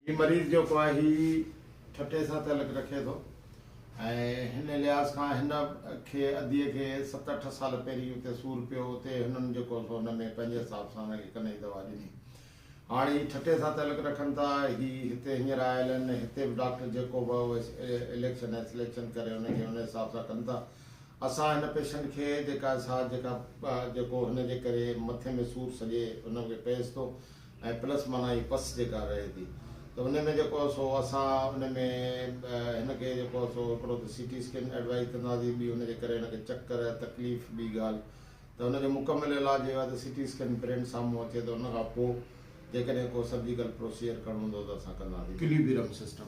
ही मरीज़ जो आहे ही ठटे सां तलक रखे थो ऐं हिन लिहाज़ खां हिन खे अदीअ खे 7-8 साल पहिरीं हुते सूरु पियो हुते हिननि जेको हुन में पंहिंजे हिसाब सां हुनखे कन जी दवा ॾिनी। हाणे ही ठटे सां तलक रखनि था, ही हिते हींअर आयल आहिनि, हिते बि डॉक्टर जेको बि इलेक्शन ऐं सिलेक्शन करे हुनखे हुन हिसाब सां कनि था। असां हिन पेशेंट खे जेको हुन जे करे मथे में सूरु सॼे हुनखे पएसि थो ऐं प्लस माना ही पस जेका रहे थी, तो उन में जेको सो असां उन में हिनखे जेको सो हिकिड़ो त CT स्कैन एडवाइस कंदासीं, ॿी हुनजे करे हिनखे चक्कर तकलीफ़ ॿी ॻाल्हि त हुनजो मुकमल इलाज इहो आहे त CT स्कैन प्रिंट साम्हूं अचे त हुन खां पोइ जेकॾहिं को सर्जिकल प्रोसीजर करणो हूंदो त असां कंदासीं। इक्विलिब्रियम सिस्टम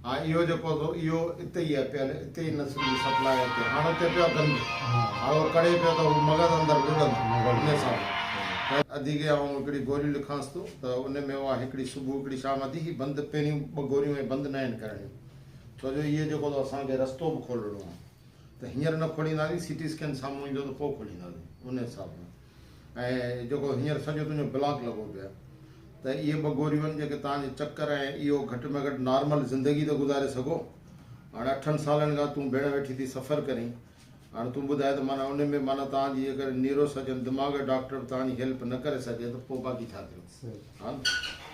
हा इहो जेको सो इहो हिते ई आहे पियल, हिते ई नस जी सप्लाई हिते हाणे हुते पियो गंद हाणे करे पियो त हू मग़ज़ अंदरि विढ़ंदो हुन सां अधीक ऐं हिकिड़ी गोरियूं लिखांसि थो त उन में उहा हिकिड़ी सुबुह हिकिड़ी शाम अधी ही बंदि पहिरियूं 2 गोरियूं ऐं बंदि न आहिनि करणियूं, छो जो इहे जेको असांखे रस्तो बि खोलणो आहे त हींअर न खोलींदासीं, CT स्कैन साम्हूं ईंदो त पोइ खोलींदासीं उन हिसाब सां। ऐं जेको हींअर सॼो तुंहिंजो ब्लॉक लॻो पियो आहे त इहे 2 गोरियूं आहिनि जेके तव्हांजे चक्कर ऐं इहो घटि में घटि नॉर्मल ज़िंदगी त गुज़ारे सघो। हाणे 8 सालनि खां तूं भेण वेठी थी सफ़र करीं, हाणे तूं ॿुधाए त माना उन में माना तव्हांजी अगरि न्यूरो सर्जन दिमाग़ जो डॉक्टर बि तव्हांजी हेल्प न करे सघे त पोइ बाक़ी छा थियो। हा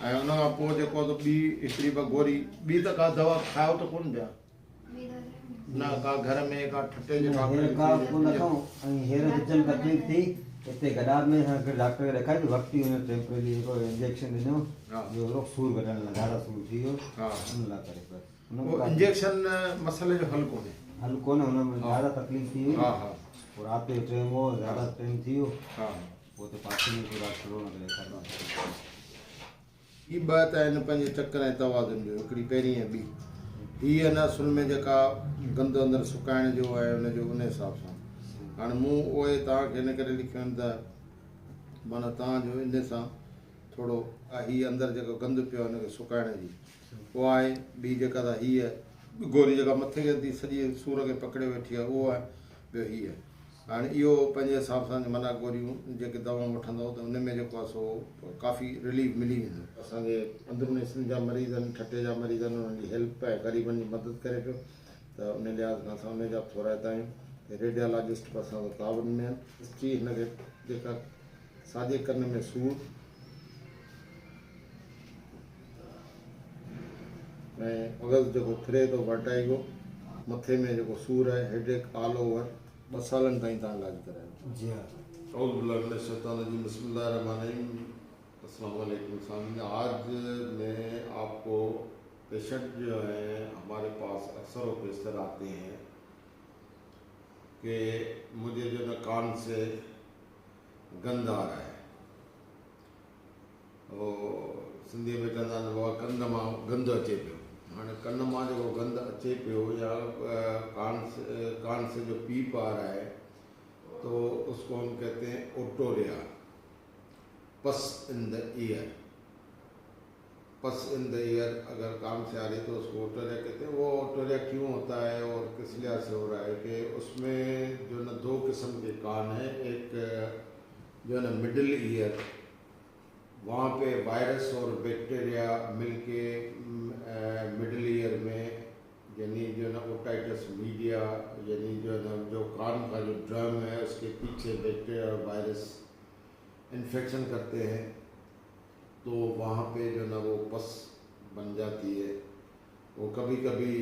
ऐं उन खां पोइ जेको त ॿी हिकिड़ी ॿ गोरी ॿी त का दवा खाओ त कोन पिया न का घर में का ठटे जे तकलीफ़ थी हिते गडार में डॉक्टर खे ॾेखारी वक़्तु हुन टेम्परेरी जेको इंजेक्शन ॾिनो जो सूरु घटण लाइ ॾाढा सूरु थी वियो हुन लाइ करे बसि इंजेक्शन मसइले जो हल कोन्हे हुनमें ॾाढा तकलीफ़ थी हुई। पोइ राति जो टाइम हो ज़्यादा टाइम थी वियो पोइ त पासे में डॉक्टर हुनखे ॾेखारियो। ही 2 त आहिनि पंहिंजे चक्कर ऐं तवाज़ुन जो, हिकिड़ी पहिरीं ऐं ॿी हीअ आहे न असुल में जेका गंद अंदरि सुकाइण जो आहे हुनजो उन हिसाब सां। हाणे मूं उहे तव्हांखे हिन करे लिखियो आहिनि त माना तव्हांजो इन सां थोरो हीअ अंदरि जेको गंद पियो आहे हुनखे सुकाइण जी उहा आहे। ॿी जेका त हीअ गोरी जेका मथे खे थी सॼी सूर खे पकिड़े वेठी आहे उहो आहे। ॿियो हीअ हाणे इहो पंहिंजे हिसाब सां माना गोरियूं जेके दवाऊं वठंदव त उन में जेको आहे सो काफ़ी रिलीफ मिली वेंदो। असांजे अंदरूनी सिंध जा मरीज़ आहिनि, ठटे जा मरीज़ आहिनि, उन्हनि जी हेल्प आहे, ग़रीबनि जी मदद करे पियो त उन लिहाज़ खां असां उन जा थोराइता आहियूं। रेडियोलॉजिस्ट बि असां तावन में आहिनि। हिस्ट्री हिनखे जेका साॼे कन में सूरु ऐं मग़ज़ जेको फिरे थो वर्टाइगो, मथे में जेको सूरु आहे हेडेक ऑल ओवर 2 सालनि ताईं तव्हां इलाज करायो। जी हाँ आज मैं आपको पेशेंट जो है हमारे पास अक्सर वो पेशेंट आते हैं कि मुझे जो ना कान से गंद आ रहा है, और सिंधी में कहंदा आहिनि बाबा कन मां गंद अचे पियो। हाणे कन मां जेको गंद अचे पियो या कान से जो पीप आ रहा है तो उसको हम कहते हैं ओटोरिया, पस इन द ईयर। पस इन द ईयर अगर कान से आ रही तो उसको ओटोरिया कहते हैं। वो ओटोरिया क्यों होता है और किस लिहाज से हो रहा है कि उसमें जो ना 2 किस्म के कान हैं, एक जो है ना मिडिल ईयर, वहाँ पे वायरस और बैक्टीरिया मिलके मिडिल ईयर में यानी जो ना ओटाइटिस मीडिया यानी जो ना जो कान का जो ड्रम है उसके पीछे बैक्टीरिया और वायरस इन्फेक्शन करते हैं तो वहाँ पे जो ना वो पस बन जाती है। वो कभी कभी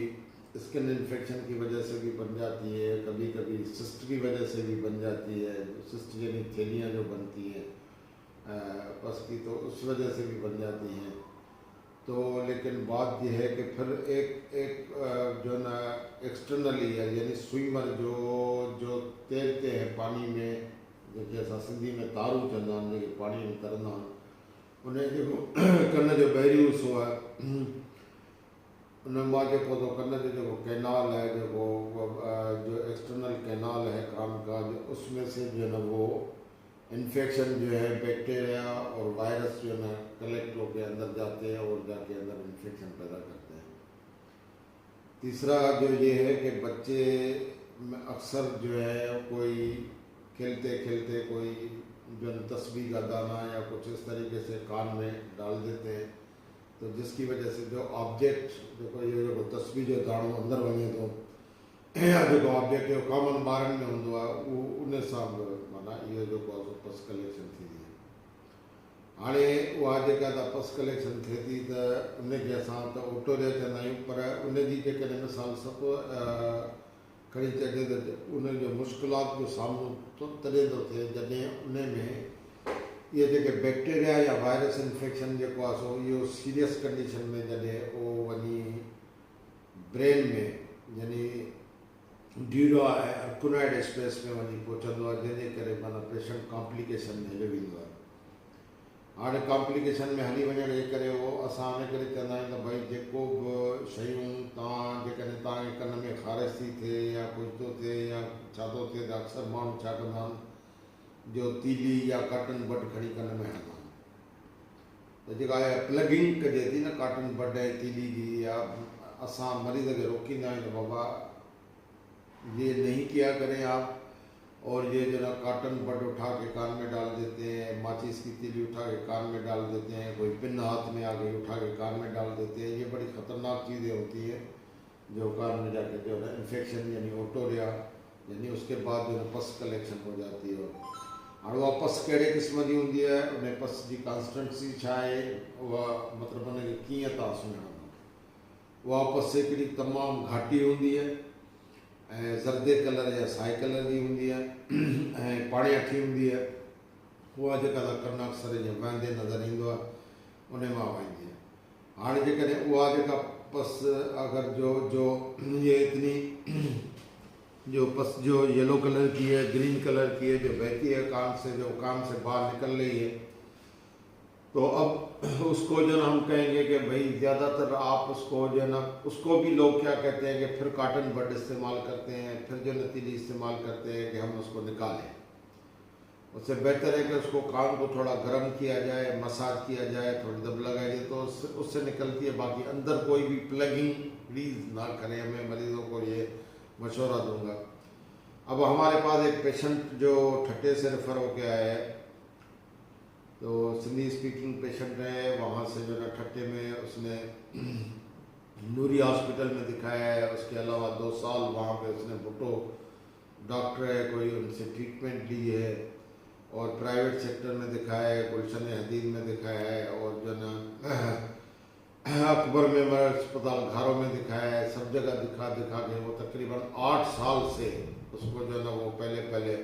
स्किन इन्फेक्शन की वजह से भी बन जाती है, कभी कभी सिस्ट की वजह से भी बन जाती है। सिस्ट यानी थैलियाँ जो बनती हैं पस की तो उस वजह से भी बन जाती हैं। तो लेकिन बात यह है कि फिर एक जो ना एक्सटर्नली है यानी स्विमर जो तैरते हैं पानी में, जेके असां सिंधी में तारू चवंदा आहिनि, जेके पाणी में तरंदा आहिनि, उन जेको कन जो ॿाहिरियों हिसो आहे उन मां जेको तो कन जो जेको कैनाल है जेको जो एक्सटर्नल कैनाल है कान का, जो उसमें से जो है ना वो इन्फेक्शन जो है बैक्टीरिया और वायरस जो है ना कलेक्ट होकर अंदर जाते हैं और जाके अंदर इन्फेक्शन पैदा करते हैं। तीसरा जो ये है कि बच्चे अक्सर जो है कोई खेलते खेलते कोई जो तस्बीह का दाना या कुछ इस तरीके से कान में डाल देते हैं तो जिसकी वजह से जो ऑब्जेक्ट जेको इहो जेको तस्वीर जो दाणो अंदरि वञे थो या जेको ऑब्जेक्ट जो कॉमन ॿारनि में हूंदो आहे उहो उन सां बि माना इहो जेको आहे पस कलेक्शन थींदी आहे। हाणे उहा जेका त पस कलेक्शन थिए थी त उनखे असां त ओटोरिया चवंदा आहियूं, पर उनजी जेकॾहिं मिसाल सभु खणी चढ़े त उनजो मुश्किलात जो सामनो तॾहिं थो थिए जॾहिं उन में इहे जेके बैक्टीरिया या वायरस इन्फेक्शन जेको आहे सो इहो सीरियस कंडीशन में जॾहिं उहो वञी ब्रेन में यानी ड्यूरा ऐं अर्कुनॉइड स्पेस में वञी पहुचंदो आहे, जंहिंजे करे माना पेशेंट कॉम्प्लिकेशन में हली वेंदो आहे। हाणे कॉम्प्लिकेशन में हली वञण जे करे उहो असां इन करे चवंदा आहियूं त भई जेको बि शयूं तव्हां जेकॾहिं तव्हांजे कन में ख़ारिश थी थिए या कुझु थो थिए या छा थो थिए त अक्सर माण्हू छा कंदा आहिनि जो तीली या कॉटन बड खणी कन में हणंदा आहिनि, त जेका प्लगिंग कजे थी न कॉटन बड ऐं तीली जी, या असां मरीज़ खे रोकींदा आहियूं त बाबा ये नहीं किया करें आप, और ये जो ना कॉटन बड उठा के कान में डाल देते हैं, माचिस की तीली उठा के कान में डाल देते हैं, कोई पिन हाथ में आ गई उठा के कान में डाल देते हैं। ये बड़ी ख़तरनाक चीज़ें होती हैं जो कान में जाके जो है इन्फेक्शन यानी ओटोरिया यानी उसके बाद जो है पस कलेक्शन हो जाती है। और वह पस कहिड़े क़िस्म जी हूंदी आहे, उन पस जी कॉन्स्टेंसी छा आहे, उहा मतिलबु उनखे कीअं तव्हां सुञाणंदा। उहा पस हिकिड़ी तमामु घाटी हूंदी आहे ऐं ज़र्दे कलर या साए कलर जी हूंदी आहे ऐं पाणी अठी हूंदी आहे। उहा जेका त कन अक्सर जीअं वहंदे नज़र ईंदो आहे उन मां वहंदी आहे। हाणे जेकॾहिं उहा जेका पस अगरि जो ये इतनी जो पस जो येलो कलर की है, ग्रीन कलर की है, जो बहती है कान से, जो कान से बाहर निकल रही है, तो अब उसको जो ना हम कहेंगे कि भाई ज़्यादातर आप उसको जो ना उसको भी लोग क्या कहते हैं कि फिर कॉटन बड इस्तेमाल करते हैं, फिर जो नतीली इस्तेमाल करते हैं कि हम उसको निकालें। उससे बेहतर है कि उसको कान को थोड़ा गर्म किया जाए, मसाज किया जाए, थोड़ी दब लगाई जाए तो उससे निकलती है। बाकी अंदर कोई भी प्लगिंग प्लीज़ ना करें, मैं मरीज़ों को ये मशवरा दूंगा। अब हमारे पास एक पेशेंट जो ठट्टे से रेफ़र होके आया है, तो सिंधी स्पीकिंग पेशेंट है, वहाँ से जो है ठट्टे में उसने नूरी हॉस्पिटल में दिखाया है, उसके अलावा 2 साल वहाँ पे उसने भुट्टो डॉक्टर है कोई उनसे ट्रीटमेंट ली है, और प्राइवेट सेक्टर में दिखाया है, गुलशन हदीद में दिखाया है, और जो ना अकबर मेमोरियल अस्पताल घारों में दिखाया है। सब जगह दिखा के वो तकरीबन 8 साल से उसको जो ना वो पहले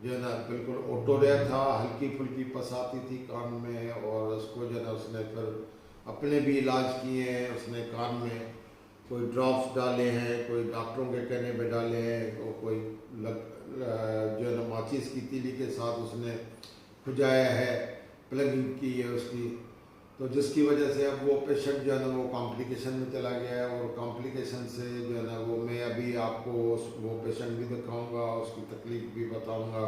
जो ना बिल्कुल ओटोरिया था, हल्की फुल्की पस आती थी कान में, और उसको जो ना उसने फिर अपने भी इलाज किए हैं। उसने कान में कोई ड्रॉप्स डाले हैं, कोई डॉक्टरों के कहने पे डाले हैं, और कोई जो है ना माचिस की तीली के साथ उसने खुजाया है, प्लगिंग की है उसकी, तो जिसकी वजह से अब वो पेशेंट जो है ना वो कॉम्प्लिकेशन में चला गया है। और कॉम्प्लिकेशन से जो है ना वो मैं अभी आपको वो पेशेंट भी दिखाऊंगा, उसकी तकलीफ भी बताऊंगा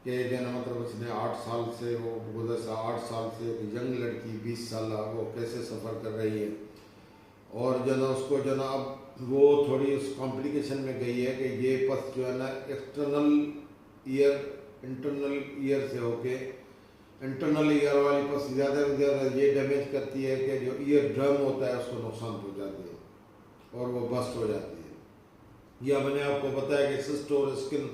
कि जो है ना मतलब उसने 8 साल से वो गुज़र 8 साल से एक यंग लड़की 20 साल वो कैसे सफ़र कर रही है, और जो ना उसको जो ना अब वो थोड़ी उस कॉम्प्लिकेशन में गई है कि ये पस जो है ना इंटरनल ईयर से होके इंटरनल ईयर वाली पस ज़्यादा से ज़्यादा ये डैमेज करती है कि जो ईयर ड्रम होता है उसको नुकसान पहुँचाती है और वो बस्ट हो जाती है। या मैंने आपको बताया कि सिस्ट और स्किन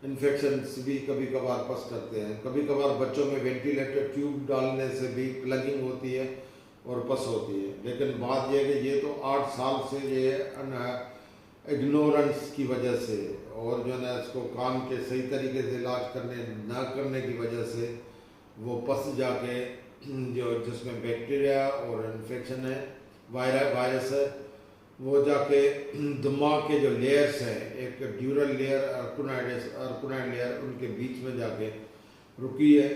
इन्फेक्शंस भी कभी कभार पस करते हैं। कभी कभार बच्चों में वेंटिलेटर ट्यूब डालने से भी प्लगिंग होती है और पस होती है। लेकिन बात यह है कि ये तो 8 साल से ये इग्नोरेंस की वजह से और जो है इसको कान के सही तरीके से इलाज ना करने की वजह से वो पस जाके जो जिसमें बैक्टीरिया और इन्फेक्शन है वायरस है वो जाके दिमाग के जो लेयर्स हैं, एक ड्यूरल लेयर अर्कुनाइड लेयर, उनके बीच में जाके रुकी है।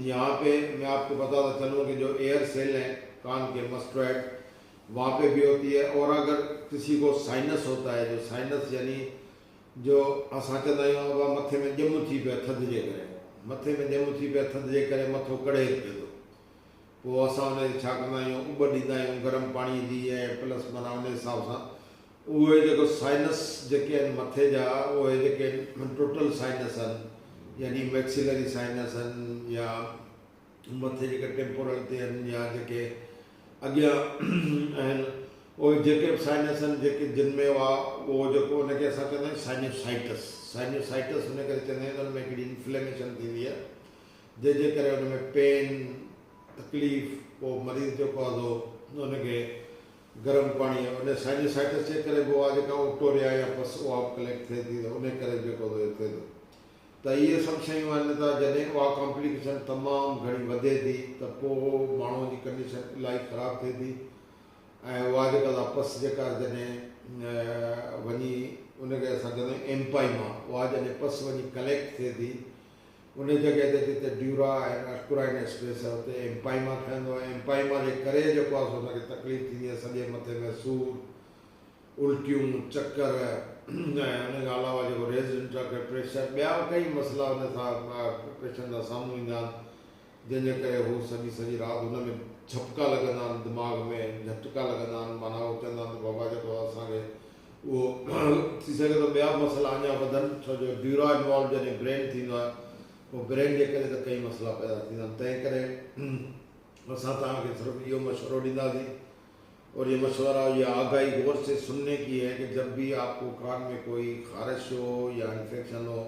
यहाँ पे मैं आपको बताता चलूँ कि जो एयर सेल हैं कान के मस्टोइड वहाँ पे भी होती है। और अगर किसी को साइनस होता है, जो साइनस यानी जो असां चवंदा आहियूं मथे में ॼम थी पियो थधिजे करे, मथे में ॼम थी पियो थधिजे करे मथो कड़े पियो थो, पोइ असां हुनखे छा कंदा आहियूं, उॿ ॾींदा आहियूं गरम पाणी जी ऐं प्लस माना उन हिसाब सां उहे जेको साइनस जेके आहिनि मथे जा उहे जेके टोटल साइनस आहिनि यानी मैक्सिलरी साइनस आहिनि या मथे जेके टेम्पोरल ते आहिनि या जेके अॻियां आहिनि उहे जेके बि साइनस आहिनि जेके जिन में उहो जेको उनखे असां चवंदा आहियूं साइनसाइटिस हुन करे चवंदा आहियूं। उनमें हिकिड़ी इंफ्लेमेशन थींदी आहे जंहिंजे करे उनमें पेन तकलीफ़, पोइ मरीज़ जेको आहे सो उनखे गरम पाणी उन साइनसाइटिस जे करे पोइ आहे जेका ओटोरिया या पस उहा कलेक्ट थिए थी त उन करे जेको थिए थो। त इहे सभु शयूं आहिनि त जॾहिं उहा कॉम्प्लिकेशन तमामु घणी वधे थी त पोइ माण्हूअ जी कंडीशन इलाही ख़राबु थिए थी। ऐं उहा जेका पस जेका जॾहिं वञी उनखे असां चवंदा आहियूं एम्पाइमा, उहा जॾहिं पस वञी कलेक्ट थिए थी उन जॻह ते जिते ड्यूरा ऐं अर्कुराइन स्पेस आहे उते एम्पाइमा ठहंदो आहे। एम्पाइमा जे करे जेको आहे सो हुनखे तकलीफ़ थींदी आहे, सॼे मथे में सूरु, उल्टियूं, चकर ऐं उनखां अलावा जेको रेज़िडेंट प्रेशर, ॿिया कई मसइला उन सां पेशेंट सां साम्हूं ईंदा आहिनि जंहिंजे करे हू सॼी राति हुन में झपका लॻंदा आहिनि, दिमाग़ में झटका लॻंदा आहिनि। माना उहो चवंदा आहिनि बाबा जेको आहे असांखे उहो थी सघे थो ॿिया मसइला अञा वधनि, छो जो ड्यूरा इन्वॉल्व जॾहिं ब्रेन थींदो आहे पोइ ब्रेन जे करे त कई मसइला पैदा थींदा आहिनि। तंहिं करे असां तव्हांखे सिर्फ़ु इहो मशवरो ॾींदासीं और ये मशवरा ये आगाही गौर से सुनने की है कि जब भी आपको कान में कोई खारिश हो या इन्फेक्शन हो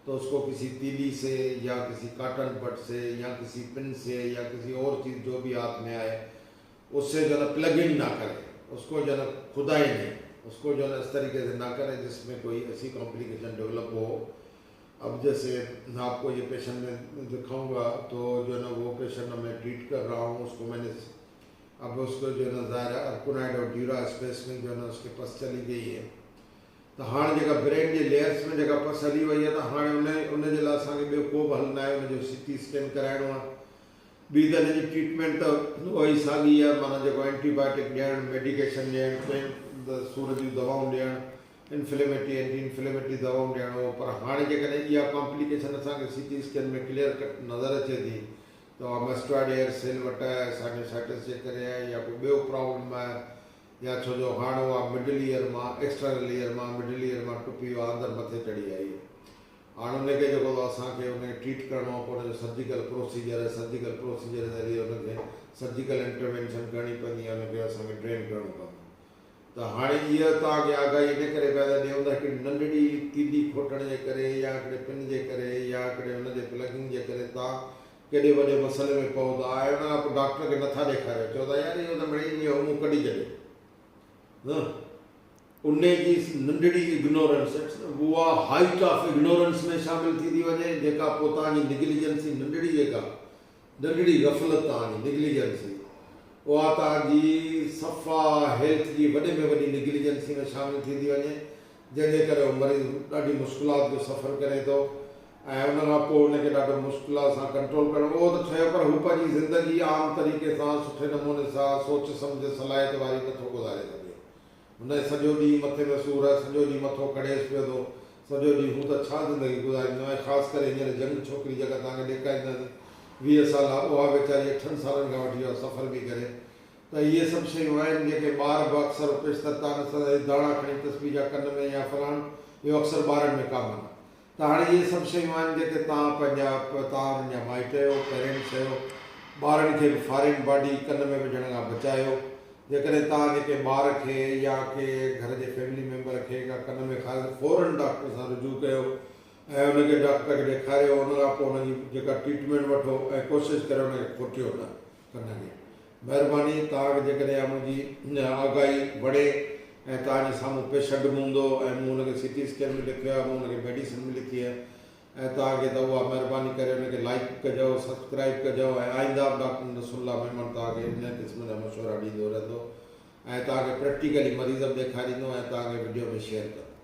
तो उसको किसी तीली से या किसी कॉटन बड से या किसी पिन से या किसी और चीज़ जो भी हाथ में आए उससे जो है प्लग इन ना करें, उसको जो है खुदाई नहीं, उसको जो है इस तरीके से ना करें जिसमें कोई ऐसी कॉम्प्लिकेशन डेवलप हो। अब जैसे आपको ये पेशेंट में दिखाऊंगा तो जो है ना वो पेशेंट मैं ट्रीट कर रहा हूँ, उसको मैंने अब उसको जो है ना ज़ाहिर अर्कुनाइड और ड्यूरा स्पेस में जो है ना उसके पस चली गई है। तो हाँ जेका ब्रेन जे लेयर्स में जेका पस हली वही है तो हाँ उनजे लाइ असांखे ॿियो को बि हल न आहे, उनजो CT स्कैन कराइणो आहे। ॿी त हिनजी ट्रीटमेंट त उहा ई साॻी आहे, माना जेको एंटीबायोटिक ॾियणु, मेडिकेशन ॾियणु, सूर जूं दवाऊं ॾियणु, एंटी इन्फ्लेमेटरी दवाऊं ॾियणो। पर हाणे जेकॾहिं इहा कॉम्प्लिकेशन असांखे CT स्कैन में क्लियर कट नज़र अचे थी तो मस्टर्ड एयर सेल वटि आहे, साइनसाइटिस जे करे आहे या कोई ॿियो प्रॉब्लम आहे, या छो जो हाणे उहा मिडल ईयर मां एक्सटर्नल ईयर मां मिडल ईयर मां टुपी उहा अंदरि मथे चढ़ी आई। हाणे उनखे जेको असांखे उनखे ट्रीट करिणो आहे, पोइ उनजो सर्जिकल प्रोसीजर ज़रिए उनखे सर्जिकल इंटरवेंशन करणी पवंदी आहे, उनखे असांखे ड्रेन करिणो पवंदो। त हाणे इहा तव्हांखे आगाही इन करे पिया ॾियूं त हिकिड़ी नंढड़ी तीली खोटण जे करे या हिकिड़े पिन जे करे या हिकिड़े हुनजे प्लगिंग जे करे तव्हां केॾे वॾे मसइले में पहुता आहे। उन खां पोइ डॉक्टर खे नथा ॾेखारियो, चओ था यार इहो त मिड़ेई मुंहुं कढी छॾे न। उन जी नंढड़ी इग्नोरेंस, उहा हाइट ऑफ इग्नोरेंस में शामिल थी वञे, जेका पोइ तव्हांजी निगलिजेंसी नंढड़ी गफ़लत तव्हांजी निगलिजेंसी उहा तव्हांजी सफ़ा हेल्थ जी वॾे में वॾी निगलिजेंसी में शामिल थी वञे, जंहिंजे करे उहो मरीज़ ॾाढी मुश्किलात जो सफ़र करे थो ऐं उन खां पोइ उनखे ॾाढो मुश्किलात सां कंट्रोल करणो। उहो त ठहियो पर हू पंहिंजी ज़िंदगी आम तरीक़े सां सुठे नमूने सां सोच सम्झ सलाहियत वारी नथो गुज़ारे सघे। हुन सॼो ॾींहुं मथे में सूरु आहे, सॼो ॾींहुं मथो कड़ेस पियो थो, सॼो ॾींहुं हू त छा ज़िंदगी गुज़ारींदो आहे। ख़ासि करे हींअर जंग छोकिरी जेका तव्हांखे ॾेखारींदासीं 20 साल उहा वेचारी 8 सालनि खां वठी सफ़र बि करे। त इहे सभु शयूं आहिनि जेके ॿार बि अक्सर पेशतर दाणा खणी तस्बी जा कन में या फलाण, इहो अक्सर ॿारनि में कॉमन आहे। त हाणे इहे सभु शयूं आहिनि जेके तव्हां पंहिंजा माइट आहियो, पेरेंट्स आहियो, ॿारनि खे बि फॉरेन बॉडी कन में विझण खां बचायो। जेकॾहिं तव्हां जेके ॿार खे या के घर जे फैमिली मेंबर खे का कन में खाए फ़ौरन डॉक्टर सां रुजू कयो ऐं उनखे डॉक्टर खे ॾेखारियो। उन खां पोइ उनजी जेका ट्रीटमेंट वठो ऐं कोशिशि करियो उनखे खोटियो न कन खे। महिरबानी तव्हांखे जेकॾहिं मुंहिंजी आगाही वणे ऐं तव्हांजे साम्हूं पेशेंट हूंदो ऐं मूं हुनखे CT स्कैन में लिखियो आहे, मूं हुनखे मेडिसिन में लिखी आहे ऐं तव्हांखे त उहा महिरबानी करे हुनखे लाइक कजो, सब्सक्राइब कजो ऐं आईंदा डॉक्टर रसूलुल्लाह मेमन तव्हांखे इन क़िस्म जा मशवरा ॾींदो रहंदो ऐं तव्हांखे प्रैक्टिकली मरीज़ बि ॾेखारींदो ऐं तव्हांखे वीडियो में शेयर कंदो।